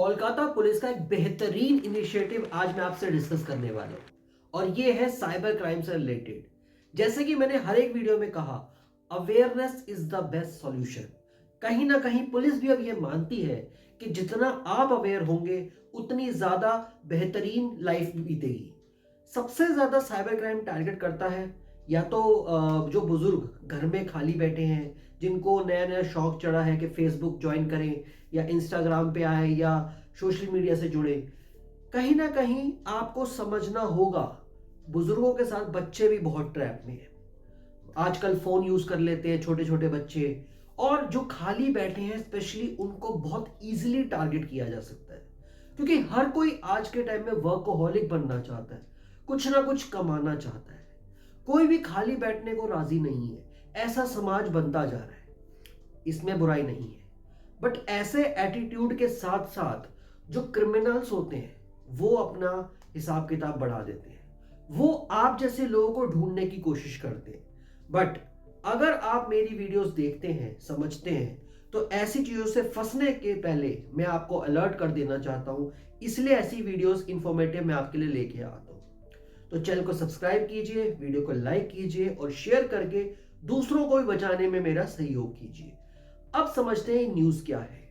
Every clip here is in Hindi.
कोलकाता पुलिस का एक बेहतरीन इनिशिएटिव आज मैं आपसे डिस्कस करने वाला हूं और ये है साइबर क्राइम से रिलेटेड। जैसे कि मैंने हर एक वीडियो में कहा, awareness is the best solution. कहीं ना कहीं पुलिस भी अब ये मानती है कि जितना आप अवेयर होंगे उतनी ज्यादा बेहतरीन लाइफ बीतेगी। सबसे ज्यादा साइबर क्राइम टारगेट करता है या तो जो बुजुर्ग घर में खाली बैठे हैं, जिनको नया नया शौक चढ़ा है कि फेसबुक ज्वाइन करें या इंस्टाग्राम पे आए या सोशल मीडिया से जुड़े। कहीं ना कहीं आपको समझना होगा, बुजुर्गों के साथ बच्चे भी बहुत ट्रैप में हैं। आजकल फोन यूज कर लेते हैं छोटे छोटे बच्चे, और जो खाली बैठे हैं स्पेशली उनको बहुत इजीली टारगेट किया जा सकता है, क्योंकि हर कोई आज के टाइम में वर्कोहॉलिक बनना चाहता है, कुछ ना कुछ कमाना चाहता है। कोई भी खाली बैठने को राजी नहीं है। ऐसा समाज बनता जा रहा है, इसमें बुराई नहीं है। बट ऐसे एटीट्यूड के साथ साथ जो क्रिमिनल्स होते हैं वो अपना हिसाब किताब बढ़ा देते हैं। वो आप जैसे लोगों को ढूंढने की कोशिश करते हैं। बट अगर आप मेरी वीडियोस देखते हैं, समझते हैं, तो ऐसी चीजों से फंसने के पहले मैं आपको अलर्ट कर देना चाहता हूं। इसलिए ऐसी वीडियोस इंफॉर्मेटिव मैं आपके लिए लेके आता हूं। तो चैनल को सब्सक्राइब कीजिए, वीडियो को लाइक कीजिए और शेयर करके दूसरों को भी बचाने में मेरा सहयोग कीजिए। अब समझते हैं न्यूज क्या है।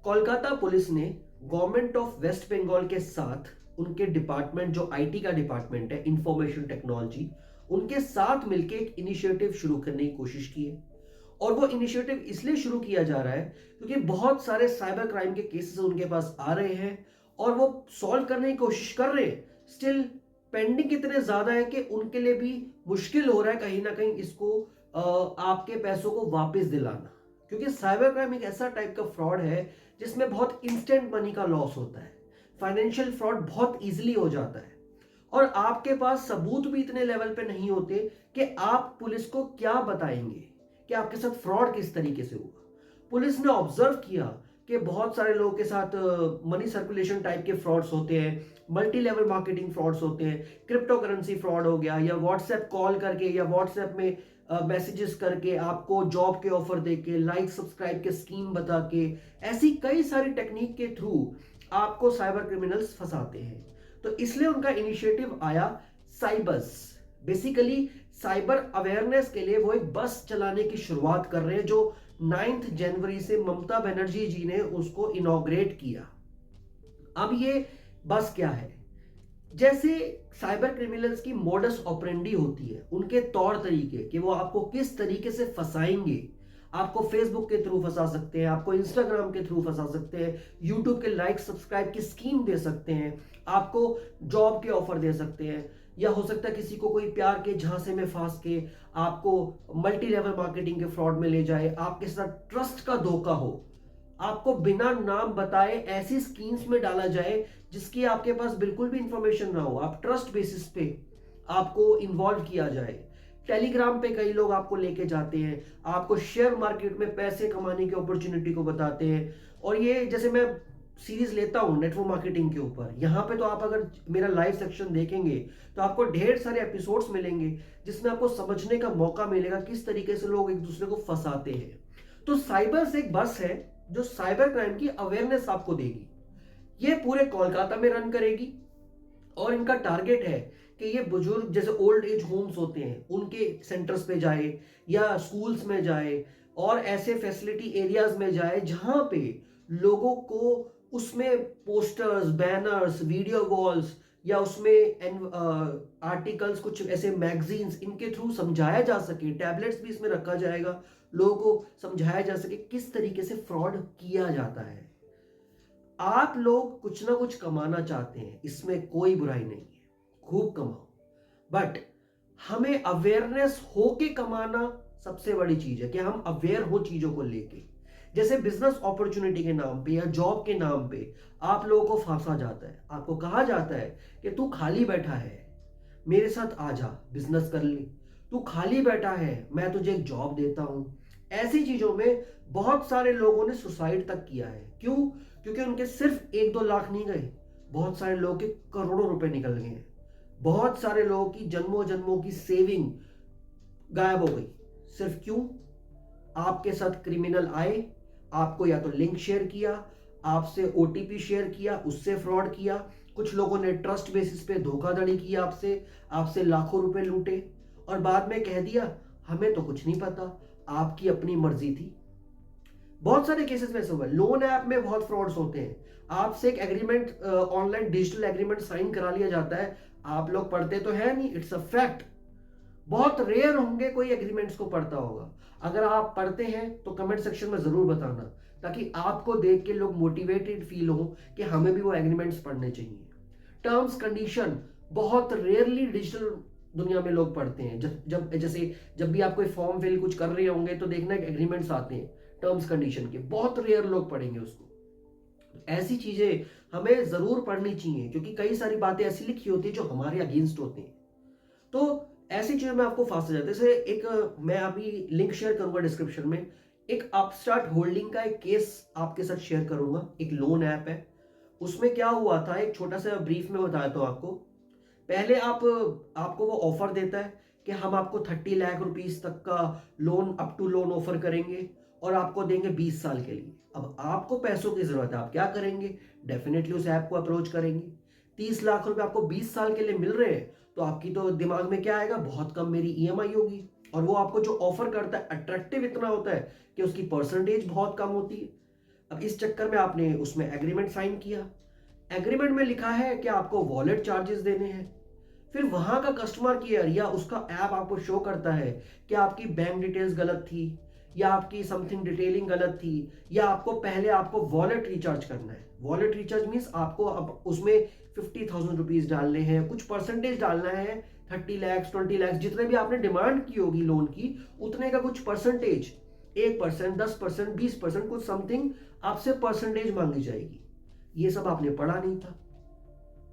कोलकाता पुलिस ने गवर्नमेंट ऑफ वेस्ट बंगाल के साथ उनके डिपार्टमेंट, जो आईटी का डिपार्टमेंट है, इंफॉर्मेशन टेक्नोलॉजी, उनके साथ मिलकर एक इनिशिएटिव शुरू करने की कोशिश की है। और वो इनिशिएटिव इसलिए शुरू किया जा रहा है क्योंकि बहुत सारे साइबर क्राइम के केसेस उनके पास आ रहे हैं और वो सॉल्व करने की कोशिश कर रहे हैं। स्टिल पेंडिंग इतने ज्यादा है कि उनके लिए भी मुश्किल हो रहा है कहीं ना कहीं इसको आपके पैसों को वापस दिलाना। क्योंकि साइबर क्राइम एक ऐसा टाइप का फ्रॉड है जिसमें बहुत इंस्टेंट मनी का लॉस होता है। फाइनेंशियल फ्रॉड बहुत इजीली हो जाता है और आपके पास सबूत भी इतने लेवल पे नहीं होते कि आप पुलिस को क्या बताएंगे कि आपके साथ फ्रॉड किस तरीके से हुआ। पुलिस ने ऑब्जर्व किया कि बहुत सारे लोगों के साथ मनी सर्कुलेशन टाइप के फ्रॉड्स होते हैं, मल्टी लेवल मार्केटिंग फ्रॉड्स होते हैं, क्रिप्टो करेंसी फ्रॉड हो गया, या व्हाट्सएप कॉल करके या व्हाट्सएप में मैसेजेस करके आपको जॉब के ऑफर देके, लाइक सब्सक्राइब के स्कीम बता के, ऐसी कई सारी टेक्निक के थ्रू आपको साइबर क्रिमिनल्स फंसाते हैं। तो इसलिए उनका इनिशिएटिव आया साइबर्स। बेसिकली साइबर अवेयरनेस के लिए वो एक बस चलाने की शुरुआत कर रहे हैं, जो 9 जनवरी से ममता बनर्जी जी ने उसको इनॉग्रेट किया। अब ये बस क्या है? जैसे साइबर क्रिमिनल्स की मोडस ऑपरेंडी होती है, उनके तौर तरीके कि वो आपको किस तरीके से फंसाएंगे। आपको फेसबुक के थ्रू फंसा सकते हैं, आपको इंस्टाग्राम के थ्रू फंसा सकते हैं, यूट्यूब के लाइक सब्सक्राइब की स्कीम दे सकते हैं, आपको जॉब के ऑफर दे सकते हैं, या हो सकता है किसी को कोई प्यार के झांसे में फांस के आपको मल्टी लेवल मार्केटिंग के फ्रॉड में ले जाए, आपके साथ ट्रस्ट का धोखा हो, आपको बिना नाम बताए ऐसी स्कीम्स में डाला जाए जिसकी आपके पास बिल्कुल भी इंफॉर्मेशन ना हो, आप ट्रस्ट बेसिस पे आपको इन्वॉल्व किया जाए। टेलीग्राम पे कई लोग आपको लेके जाते हैं, आपको शेयर मार्केट में पैसे कमाने की अपॉर्चुनिटी को बताते हैं। और ये जैसे मैं सीरीज लेता हूं नेटवर्क मार्केटिंग के ऊपर, यहां पे तो आप अगर मेरा लाइव सेक्शन देखेंगे तो आपको ढेर सारे एपिसोड्स मिलेंगे जिसमें आपको समझने का मौका मिलेगा किस तरीके से लोग एक दूसरे को फंसाते हैं। तो साइबर से एक बस है जो साइबर क्राइम की अवेयरनेस आपको देगी। ये पूरे कोलकाता में रन करेगी और इनका टारगेट है कि ये बुजुर्ग जैसे ओल्ड एज होम्स होते हैं उनके सेंटर्स पे जाए या स्कूल्स में जाए और ऐसे फैसिलिटी एरियाज में जाए जहां पे लोगों को उसमें पोस्टर्स, बैनर्स, वीडियो वॉल्स या उसमें आर्टिकल्स, कुछ ऐसे मैगजीन्स, इनके थ्रू समझाया जा सके। टैबलेट्स भी इसमें रखा जाएगा, लोगों को समझाया जा सके किस तरीके से फ्रॉड किया जाता है। आप लोग कुछ ना कुछ कमाना चाहते हैं, इसमें कोई बुराई नहीं है, खूब कमाओ। बट हमें अवेयरनेस होके कमाना सबसे बड़ी चीज है कि हम अवेयर हो चीजों को लेके। जैसे बिजनेस अपॉर्चुनिटी के नाम पे या जॉब के नाम पे आप लोगों को फांसा जाता है, आपको कहा जाता है कि तू खाली बैठा है, मेरे साथ आ जा, बिजनेस कर ले। तू खाली बैठा है, मैं तुझे एक जॉब देता हूं। ऐसी चीजों में बहुत सारे लोगों ने सुसाइड तक किया है। क्यों? क्योंकि उनके सिर्फ 1-2 लाख नहीं गए, बहुत सारे लोगों के करोड़ों रुपए निकल गए हैं। बहुत सारे लोगों की जन्मों जन्मों की सेविंग गायब हो गई। सिर्फ क्यों? आपके साथ क्रिमिनल आए, आपको या तो लिंक शेयर किया, आपसे ओटीपी शेयर किया, उससे फ्रॉड किया। कुछ लोगों ने ट्रस्ट बेसिस पे धोखाधड़ी की आपसे, आपसे लाखों रुपए लूटे और बाद में कह दिया हमें तो कुछ नहीं पता, आपकी अपनी मर्जी थी। बहुत सारे केसेस में ऐसे हुआ है। लोन ऐप में बहुत फ्रॉड्स होते हैं। आपसे एक agreement, online digital agreement sign करा लिया जाता है, आप लोग पढ़ते तो है नहीं, इट्स अ फैक्ट। बहुत रेयर होंगे कोई एग्रीमेंट्स को पढ़ता होगा। अगर आप पढ़ते हैं तो कमेंट सेक्शन में जरूर बताना, ताकि आपको देख के लोग मोटिवेटेड फील हो कि हमें भी वो एग्रीमेंट्स पढ़ने चाहिए। टर्म्स कंडीशन बहुत रेयरली डिजिटल दुनिया में लोग पढ़ते हैं। जब भी आप कोई फॉर्म फिल कुछ कर रहे होंगे तो देखना एग्रीमेंट्स आते हैं टर्म्स कंडीशन के, बहुत रेयर लोग पढ़ेंगे उसको। ऐसी चीजें हमें जरूर पढ़नी चाहिए, क्योंकि कई सारी बातें ऐसी लिखी होती है जो हमारे अगेंस्ट होती हैं। तो ऐसी चीजों में आपको फांस जाते हैं। जैसे एक मैं अभी लिंक शेयर करूंगा डिस्क्रिप्शन में, एक अपस्टार्ट होल्डिंग का एक केस आपके साथ शेयर करूंगा। एक लोन ऐप है, उसमें क्या हुआ था, एक छोटा सा ब्रीफ में बताता हूं आपको। पहले आपको वो ऑफर देता है कि हम आपको 30 लाख रुपीस तक का loan, up to loan offer करेंगे और आपको देंगे 20 साल के लिए। अब आपको पैसों की जरूरत है, आप क्या करेंगे? डेफिनेटली उस ऐप को अप्रोच करेंगे। 30 लाख रुपए आपको 20 साल के लिए मिल रहे हैं, तो आपकी तो दिमाग में क्या आएगा, बहुत कम मेरी ईएमआई होगी। और वो आपको जो ऑफर करता है अट्रैक्टिव इतना होता है कि उसकी परसेंटेज बहुत कम होती है। अब इस चक्कर में आपने उसमें एग्रीमेंट साइन किया। एग्रीमेंट में लिखा है कि आपको वॉलेट चार्जेस देने हैं। फिर वहां का कस्टमर केयर या उसका ऐप आपको शो करता है कि आपकी बैंक डिटेल्स गलत थी, या आपकी समथिंग डिटेलिंग गलत थी, या आपको वॉलेट रिचार्ज करना है। वॉलेट रिचार्ज मीन्स आपको अब उसमें 50,000 रुपीज डालने हैं, कुछ परसेंटेज डालना है, 30 लाख 20 लाख जितने भी आपने डिमांड की होगी लोन की, उतने का कुछ परसेंटेज, 1%, 10%, 20%, कुछ समथिंग आपसे परसेंटेज मांगी जाएगी। ये सब आपने पढ़ा नहीं था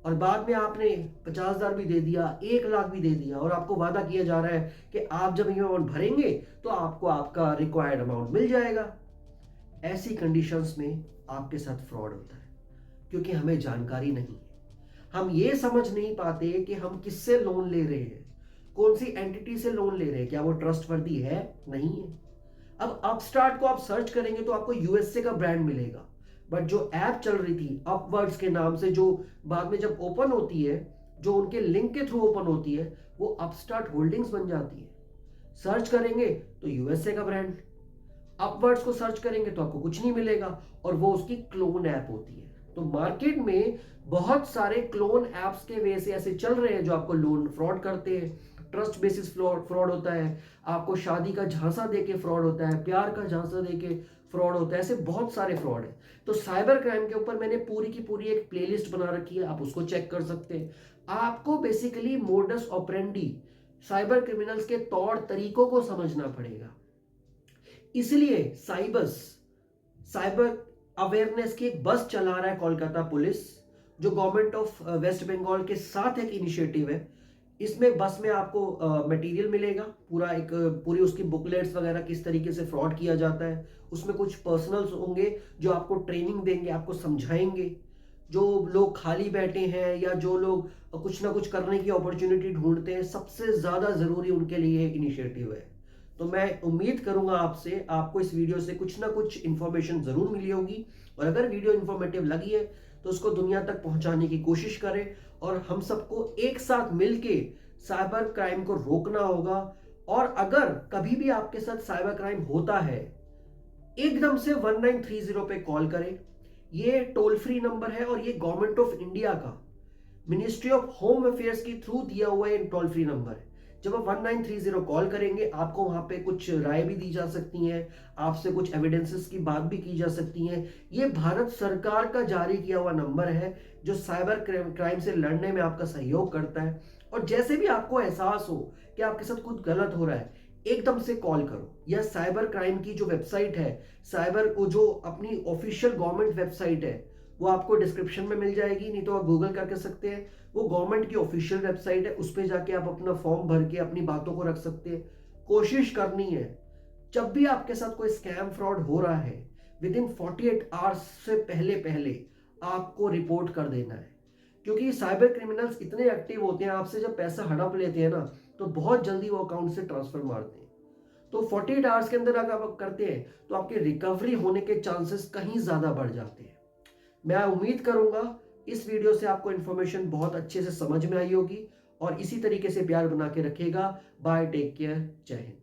और बाद में आपने 50,000 भी दे दिया, 1 लाख भी दे दिया, और आपको वादा किया जा रहा है कि आप जब ये अमाउंट भरेंगे तो आपको आपका रिक्वायर्ड अमाउंट मिल जाएगा। ऐसी कंडीशंस में आपके साथ फ्रॉड होता है, क्योंकि हमें जानकारी नहीं है। हम ये समझ नहीं पाते कि हम किससे लोन ले रहे हैं, कौन सी एंटिटी से लोन ले रहे हैं, क्या वो ट्रस्टवर्दी है, नहीं है। अब अपस्टार्ट को आप सर्च करेंगे तो आपको यूएसए का ब्रांड मिलेगा, बट जो ऐप चल रही थी अपवर्ड्स के नाम से, जो बाद में जब ओपन होती है, जो उनके लिंक के थ्रू ओपन होती है, वो अपस्टार्ट होल्डिंग्स बन जाती है। सर्च करेंगे तो यूएसए का ब्रांड, अपवर्ड्स को सर्च करेंगे तो आपको कुछ नहीं मिलेगा, और वो उसकी क्लोन ऐप होती है। तो मार्केट में बहुत सारे क्लोन ऐप्स के वे से ऐसे चल रहे हैं जो आपको लोन फ्रॉड करते हैं। ट्रस्ट बेसिस फ्रॉड होता है, आपको शादी का झांसा देके फ्रॉड होता है, प्यार का झांसा देके फ्रॉड होता है, ऐसे बहुत सारे फ्रॉड है। तो साइबर क्राइम के ऊपर मैंने पूरी की पूरी एक प्लेलिस्ट बना रखी है, आप उसको चेक कर सकते हैं। आपको basically modus operandi, cyber criminals के तौर तरीकों को समझना पड़ेगा। इसलिए साइबर अवेयरनेस की एक बस चला रहा है कोलकाता पुलिस, जो गवर्नमेंट ऑफ वेस्ट बंगाल के साथ एक इनिशिएटिव है। इसमें बस में आपको मटेरियल मिलेगा, पूरी उसकी बुकलेट्स वगैरह, किस तरीके से फ्रॉड किया जाता है। उसमें कुछ पर्सनल्स होंगे जो आपको ट्रेनिंग देंगे, आपको समझाएंगे। जो लोग खाली बैठे हैं या जो लोग कुछ ना कुछ करने की अपॉर्चुनिटी ढूंढते हैं, सबसे ज्यादा जरूरी उनके लिए इनिशिएटिव है। तो मैं उम्मीद करूंगा आपसे, आपको इस वीडियो से कुछ ना कुछ इंफॉर्मेशन जरूर मिली होगी, और अगर वीडियो इंफॉर्मेटिव लगी है तो उसको दुनिया तक पहुंचाने की कोशिश करें, और हम सबको एक साथ मिलके साइबर क्राइम को रोकना होगा। और अगर कभी भी आपके साथ साइबर क्राइम होता है, एकदम से 1930 पे कॉल करें। ये टोल फ्री नंबर है, और ये गवर्नमेंट ऑफ इंडिया का मिनिस्ट्री ऑफ होम अफेयर्स के थ्रू दिया हुआ है टोल फ्री नंबर है। जब आप 1930 कॉल करेंगे, आपको वहां पे कुछ राय भी दी जा सकती है, आपसे कुछ एविडेंसेस की बात भी की जा सकती है। ये भारत सरकार का जारी किया हुआ नंबर है, जो साइबर क्राइम से लड़ने में आपका सहयोग करता है। और जैसे भी आपको एहसास हो कि आपके साथ कुछ गलत हो रहा है, एकदम से कॉल करो। या साइबर क्राइम की जो वेबसाइट है, साइबर को जो अपनी ऑफिशियल गवर्नमेंट वेबसाइट है, वो आपको डिस्क्रिप्शन में मिल जाएगी, नहीं तो आप गूगल करके सकते हैं। वो गवर्नमेंट की ऑफिशियल वेबसाइट है, उस पर जाके आप अपना फॉर्म भर के अपनी बातों को रख सकते हैं। कोशिश करनी है, जब भी आपके साथ कोई स्कैम फ्रॉड हो रहा है, विद इन 48 आवर्स से पहले पहले आपको रिपोर्ट कर देना है। क्योंकि साइबर क्रिमिनल्स इतने एक्टिव होते हैं, आपसे जब पैसा हड़प लेते हैं ना, तो बहुत जल्दी वो अकाउंट से ट्रांसफर मारते हैं। तो 48 आवर्स के अंदर अगर आप करते हैं तो आपके रिकवरी होने के चांसेस कहीं ज्यादा बढ़ जाते हैं। मैं उम्मीद करूंगा इस वीडियो से आपको इन्फॉर्मेशन बहुत अच्छे से समझ में आई होगी और इसी तरीके से प्यार बना के रखिएगा। बाय, टेक केयर, जय हिंद।